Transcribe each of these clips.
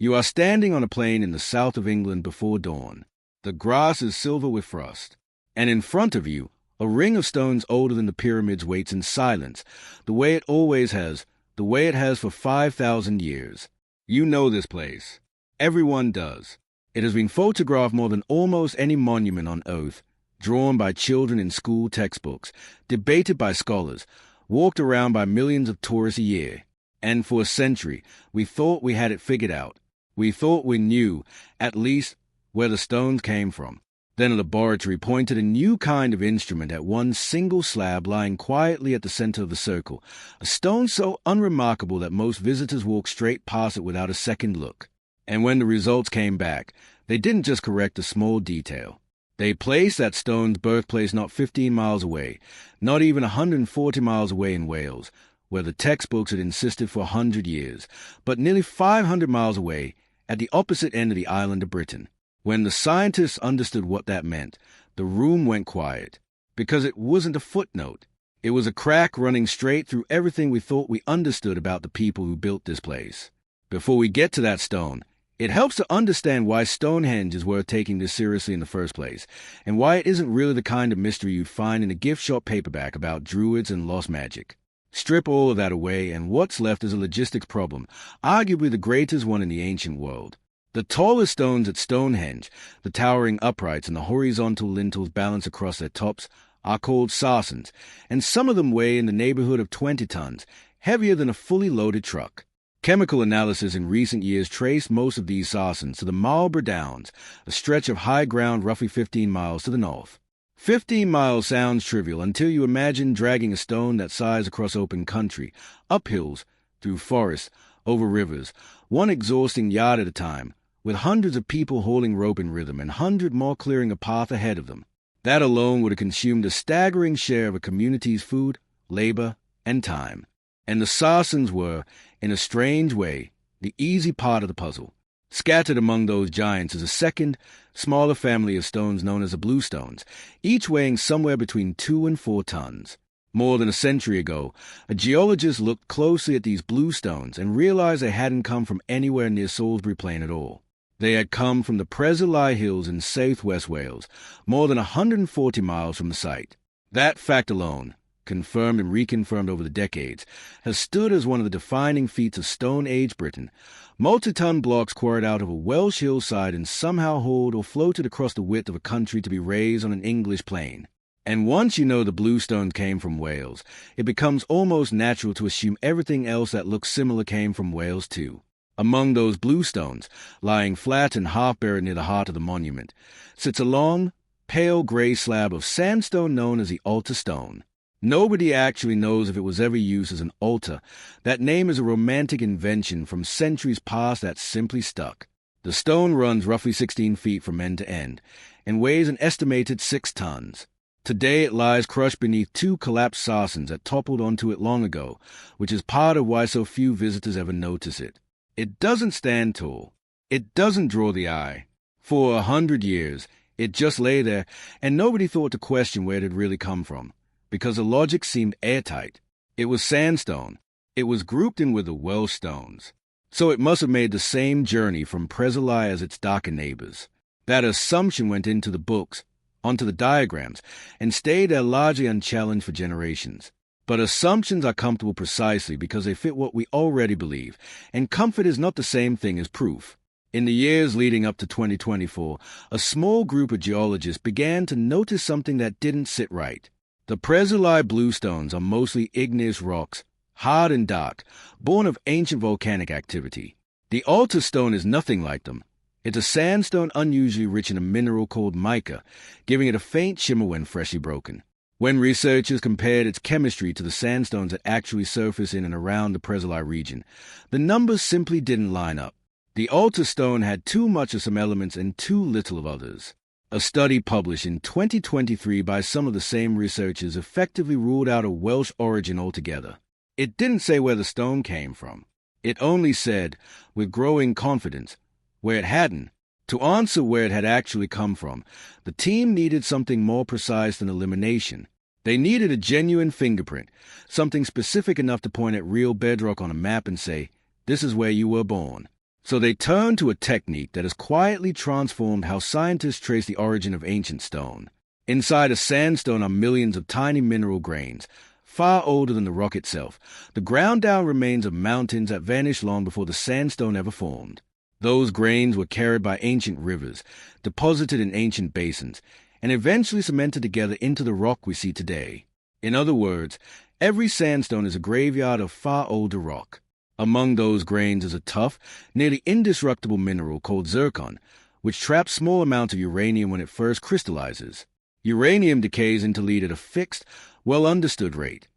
You are standing on a plain in the south of England before dawn. The grass is silver with frost, and in front of you, a ring of stones older than the pyramids waits in silence, the way it always has, the way it has for 5,000 years. You know this place. Everyone does. It has been photographed more than almost any monument on Earth, drawn by children in school textbooks, debated by scholars, walked around by millions of tourists a year. And for a century, we thought we had it figured out. We thought we knew, at least, where the stones came from. Then a laboratory pointed a new kind of instrument at one single slab lying quietly at the center of the circle, a stone so unremarkable that most visitors walked straight past it without a second look. And when the results came back, they didn't just correct a small detail. They placed that stone's birthplace not 15 miles away, not even 140 miles away in Wales, where the textbooks had insisted for 100 years, but nearly 500 miles away at the opposite end of the island of Britain. When the scientists understood what that meant, the room went quiet, because it wasn't a footnote. It was a crack running straight through everything we thought we understood about the people who built this place. Before we get to that stone, it helps to understand why Stonehenge is worth taking this seriously in the first place, and why it isn't really the kind of mystery you'd find in a gift shop paperback about druids and lost magic. Strip all of that away, and what's left is a logistics problem, arguably the greatest one in the ancient world. The tallest stones at Stonehenge, the towering uprights and the horizontal lintels balanced across their tops, are called sarcens, and some of them weigh in the neighborhood of 20 tons, heavier than a fully loaded truck. Chemical analysis in recent years traced most of these sarcens to the Marlborough Downs, a stretch of high ground roughly 15 miles to the north. 15 miles sounds trivial until you imagine dragging a stone that size across open country, up hills, through forests, over rivers, one exhausting yard at a time, with hundreds of people hauling rope in rhythm and 100 more clearing a path ahead of them. That alone would have consumed a staggering share of a community's food, labor, and time. And the sarcens were, in a strange way, the easy part of the puzzle. Scattered among those giants is a second, smaller family of stones known as the bluestones, each weighing somewhere between 2 and 4 tons. More than a century ago, a geologist looked closely at these bluestones and realized they hadn't come from anywhere near Salisbury Plain at all. They had come from the Preseli Hills in southwest Wales, more than 140 miles from the site. That fact alone, confirmed and reconfirmed over the decades, has stood as one of the defining feats of Stone Age Britain. Multi-ton blocks quarried out of a Welsh hillside and somehow hauled or floated across the width of a country to be raised on an English plain. And once you know the bluestones came from Wales, it becomes almost natural to assume everything else that looks similar came from Wales too. Among those bluestones, lying flat and half-buried near the heart of the monument, sits a long, pale gray slab of sandstone known as the altar stone. Nobody actually knows if it was ever used as an altar. That name is a romantic invention from centuries past that simply stuck. The stone runs roughly 16 feet from end to end, and weighs an estimated 6 tons. Today it lies crushed beneath 2 collapsed sarcens that toppled onto it long ago, which is part of why so few visitors ever notice it. It doesn't stand tall. It doesn't draw the eye. For 100 years, it just lay there, and nobody thought to question where it had really come from, because the logic seemed airtight. It was sandstone. It was grouped in with the Welsh stones. So it must have made the same journey from Preseli as its darker neighbors. That assumption went into the books, onto the diagrams, and stayed there largely unchallenged for generations. But assumptions are comfortable precisely because they fit what we already believe, and comfort is not the same thing as proof. In the years leading up to 2024, a small group of geologists began to notice something that didn't sit right. The Preseli bluestones are mostly igneous rocks, hard and dark, born of ancient volcanic activity. The altar stone is nothing like them. It's a sandstone unusually rich in a mineral called mica, giving it a faint shimmer when freshly broken. When researchers compared its chemistry to the sandstones that actually surface in and around the Preseli region, the numbers simply didn't line up. The altar stone had too much of some elements and too little of others. A study published in 2023 by some of the same researchers effectively ruled out a Welsh origin altogether. It didn't say where the stone came from. It only said, with growing confidence, where it hadn't. To answer where it had actually come from, the team needed something more precise than elimination. They needed a genuine fingerprint, something specific enough to point at real bedrock on a map and say, "This is where you were born." So they turned to a technique that has quietly transformed how scientists trace the origin of ancient stone. Inside a sandstone are millions of tiny mineral grains, far older than the rock itself, the ground-down remains of mountains that vanished long before the sandstone ever formed. Those grains were carried by ancient rivers, deposited in ancient basins, and eventually cemented together into the rock we see today. In other words, every sandstone is a graveyard of far older rock. Among those grains is a tough, nearly indestructible mineral called zircon, which traps small amounts of uranium when it first crystallizes. Uranium decays into lead at a fixed, well-understood rate,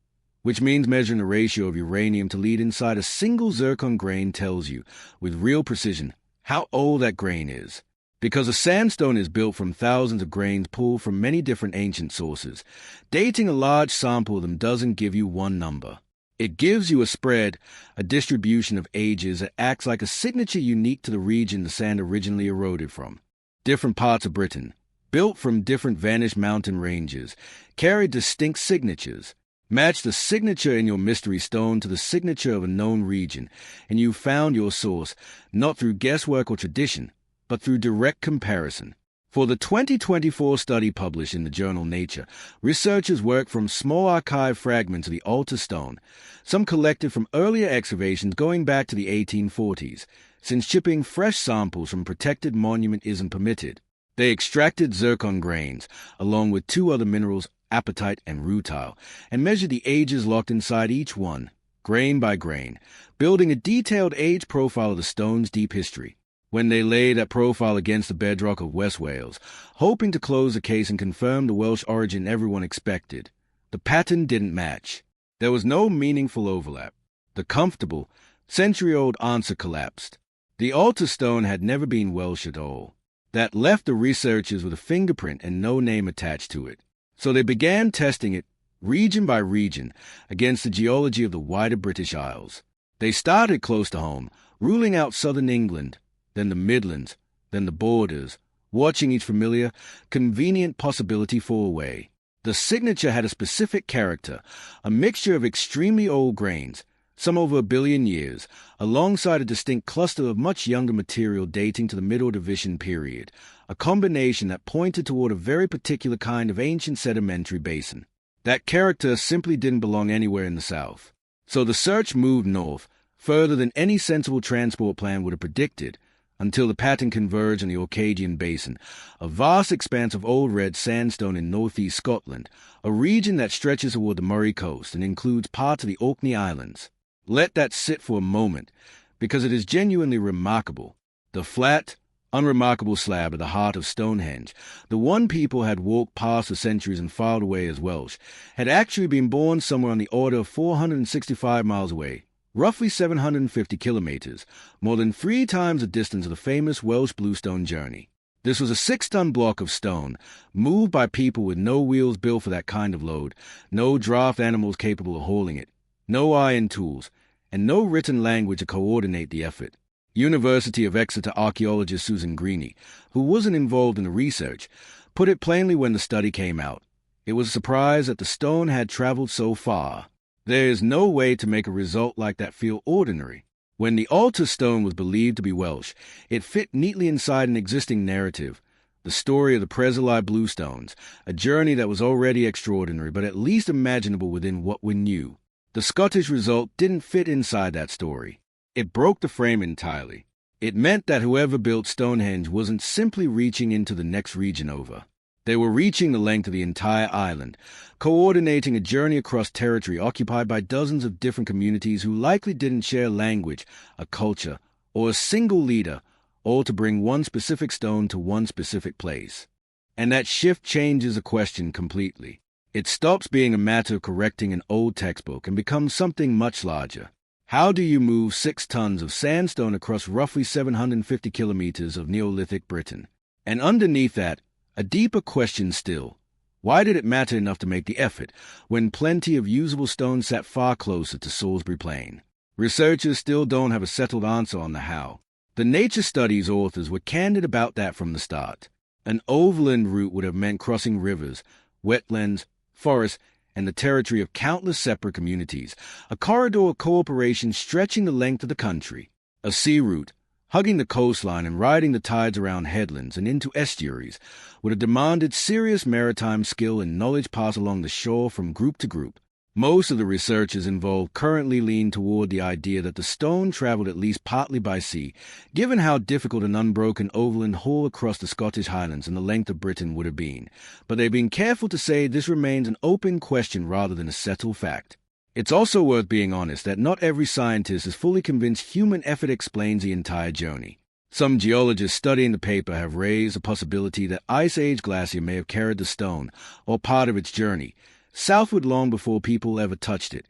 which means measuring the ratio of uranium to lead inside a single zircon grain tells you, with real precision, how old that grain is. Because a sandstone is built from thousands of grains pulled from many different ancient sources, dating a large sample of them doesn't give you one number. It gives you a spread, a distribution of ages that acts like a signature unique to the region the sand originally eroded from. Different parts of Britain, built from different vanished mountain ranges, carry distinct signatures. Match the signature in your mystery stone to the signature of a known region, and you've found your source, not through guesswork or tradition, but through direct comparison. For the 2024 study published in the journal Nature, researchers worked from small archive fragments of the altar stone, some collected from earlier excavations going back to the 1840s, since shipping fresh samples from protected monument isn't permitted. They extracted zircon grains, along with two other minerals, apatite and rutile, and measured the ages locked inside each one, grain by grain, building a detailed age profile of the stone's deep history. When they laid that profile against the bedrock of West Wales, hoping to close the case and confirm the Welsh origin everyone expected, the pattern didn't match. There was no meaningful overlap. The comfortable, century-old answer collapsed. The altar stone had never been Welsh at all. That left the researchers with a fingerprint and no name attached to it. So they began testing it, region by region, against the geology of the wider British Isles. They started close to home, ruling out southern England, then the Midlands, then the borders, watching each familiar, convenient possibility fall away. The signature had a specific character, a mixture of extremely old grains, some over 1 billion years, alongside a distinct cluster of much younger material dating to the Middle Division period, a combination that pointed toward a very particular kind of ancient sedimentary basin. That character simply didn't belong anywhere in the south. So the search moved north, further than any sensible transport plan would have predicted, until the pattern converged in the Orcadian Basin, a vast expanse of old red sandstone in northeast Scotland, a region that stretches toward the Murray Coast and includes parts of the Orkney Islands. Let that sit for a moment, because it is genuinely remarkable. The flat, unremarkable slab at the heart of Stonehenge, the one people had walked past for centuries and filed away as Welsh, had actually been born somewhere on the order of 465 miles away, roughly 750 kilometers, more than 3 times the distance of the famous Welsh Bluestone journey. This was a 6-ton block of stone, moved by people with no wheels built for that kind of load, no draft animals capable of hauling it, no iron tools, and no written language to coordinate the effort. University of Exeter archaeologist Susan Greene, who wasn't involved in the research, put it plainly when the study came out. It was a surprise that the stone had traveled so far. There is no way to make a result like that feel ordinary. When the altar stone was believed to be Welsh, it fit neatly inside an existing narrative, the story of the Presley Bluestones, a journey that was already extraordinary but at least imaginable within what we knew. The Scottish result didn't fit inside that story. It broke the frame entirely. It meant that whoever built Stonehenge wasn't simply reaching into the next region over. They were reaching the length of the entire island, coordinating a journey across territory occupied by dozens of different communities who likely didn't share language, a culture, or a single leader, all to bring one specific stone to one specific place. And that shift changes the question completely. It stops being a matter of correcting an old textbook and becomes something much larger. How do you move 6 tons of sandstone across roughly 750 kilometers of Neolithic Britain? And underneath that, a deeper question still. Why did it matter enough to make the effort, when plenty of usable stone sat far closer to Salisbury Plain? Researchers still don't have a settled answer on the how. The Nature Studies authors were candid about that from the start. An overland route would have meant crossing rivers, wetlands, forests, and the territory of countless separate communities, a corridor of cooperation stretching the length of the country. A sea route, Hugging the coastline and riding the tides around headlands and into estuaries would have demanded serious maritime skill and knowledge passed along the shore from group to group. Most of the researchers involved currently lean toward the idea that the stone traveled at least partly by sea, given how difficult an unbroken overland haul across the Scottish Highlands and the length of Britain would have been. But they've been careful to say this remains an open question rather than a settled fact. It's also worth being honest that not every scientist is fully convinced human effort explains the entire journey. Some geologists studying the paper have raised the possibility that Ice Age glacier may have carried the stone, or part of its journey, southward long before people ever touched it,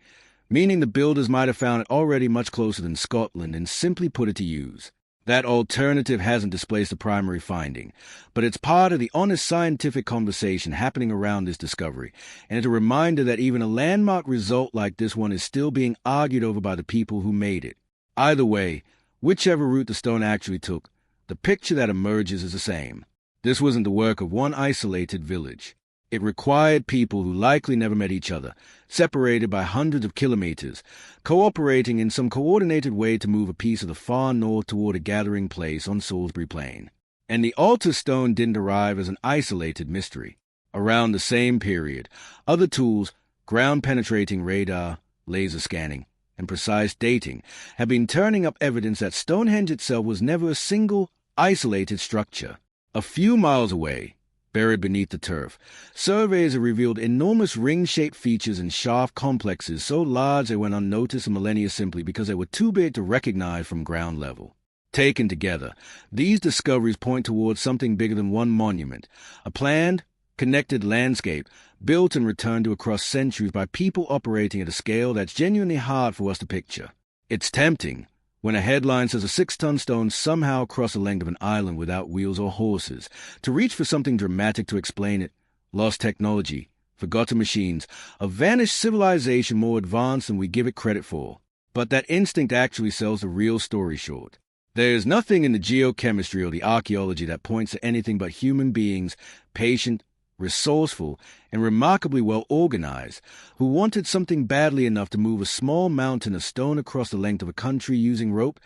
meaning the builders might have found it already much closer than Scotland and simply put it to use. That alternative hasn't displaced the primary finding, but it's part of the honest scientific conversation happening around this discovery, and it's a reminder that even a landmark result like this one is still being argued over by the people who made it. Either way, whichever route the stone actually took, the picture that emerges is the same. This wasn't the work of one isolated village. It required people who likely never met each other, separated by hundreds of kilometers, cooperating in some coordinated way to move a piece of the far north toward a gathering place on Salisbury Plain. And the altar stone didn't arrive as an isolated mystery. Around the same period, other tools, ground-penetrating radar, laser scanning, and precise dating, have been turning up evidence that Stonehenge itself was never a single, isolated structure. A few miles away, buried beneath the turf, surveys have revealed enormous ring-shaped features and shaft complexes so large they went unnoticed a millennia simply because they were too big to recognize from ground level. Taken together, these discoveries point towards something bigger than one monument, a planned, connected landscape built and returned to across centuries by people operating at a scale that's genuinely hard for us to picture. It's tempting when a headline says a 6-ton stone somehow crossed the length of an island without wheels or horses, to reach for something dramatic to explain it. Lost technology, forgotten machines, a vanished civilization more advanced than we give it credit for. But that instinct actually sells the real story short. There is nothing in the geochemistry or the archaeology that points to anything but human beings, patient, resourceful, and remarkably well organized, who wanted something badly enough to move a small mountain of stone across the length of a country using rope,